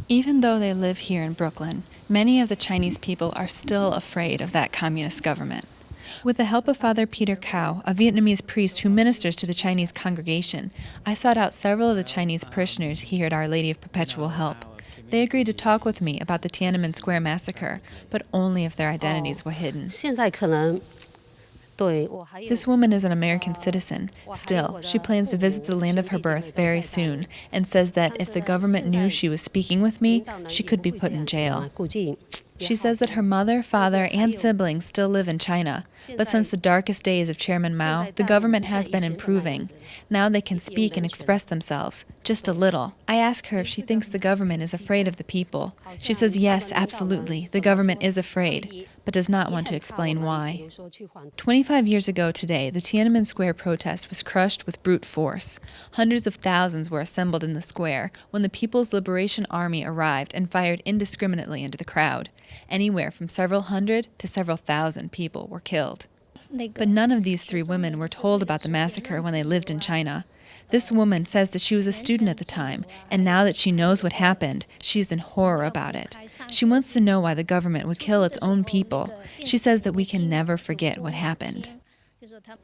Even though they live here in Brooklyn, many of the Chinese people are still afraid of that communist government. With the help of Father Peter Cao, a Vietnamese priest who ministers to the Chinese congregation, I sought out several of the Chinese parishioners here at Our Lady of Perpetual Help. They agreed to talk with me about the Tiananmen Square massacre, but only if their identities were hidden. This woman is an American citizen. Still, she plans to visit the land of her birth very soon and says that if the government knew she was speaking with me, she could be put in jail. She says that her mother, father, and siblings still live in China, but since the darkest days of Chairman Mao, the government has been improving. Now they can speak and express themselves, just a little. I ask her if she thinks the government is afraid of the people. She says yes, absolutely, the government is afraid, but does not want to explain why. 25 years ago today, the Tiananmen Square protest was crushed with brute force. Hundreds of thousands were assembled in the square when the People's Liberation Army arrived and fired indiscriminately into the crowd. Anywhere from several hundred to several thousand people were killed. But none of these three women were told about the massacre when they lived in China. This woman says that she was a student at the time, and now that she knows what happened, she is in horror about it. She wants to know why the government would kill its own people. She says that we can never forget what happened.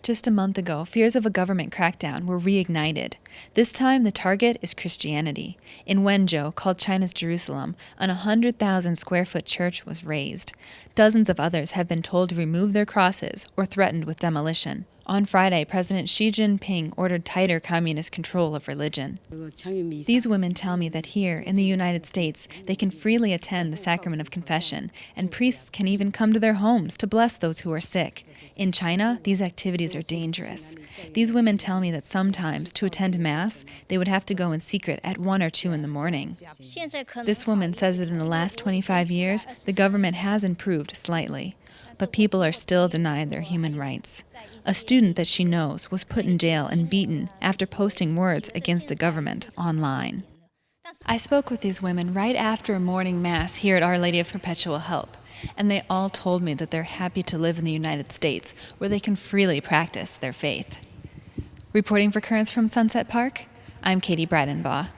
Just a month ago, fears of a government crackdown were reignited. This time, the target is Christianity. In Wenzhou, called China's Jerusalem, an 100,000-square-foot church was razed. Dozens of others have been told to remove their crosses or threatened with demolition. On Friday, President Xi Jinping ordered tighter communist control of religion. These women tell me that here, in the United States, they can freely attend the sacrament of confession, and priests can even come to their homes to bless those who are sick. In China, these activities are dangerous. These women tell me that sometimes, to attend Mass, they would have to go in secret at 1 or 2 in the morning. This woman says that in the last 25 years, the government has improved slightly, but people are still denied their human rights. A student that she knows was put in jail and beaten after posting words against the government online. I spoke with these women right after a morning Mass here at Our Lady of Perpetual Help, and they all told me that they're happy to live in the United States, where they can freely practice their faith. Reporting for Currents from Sunset Park, I'm Katie Breidenbach.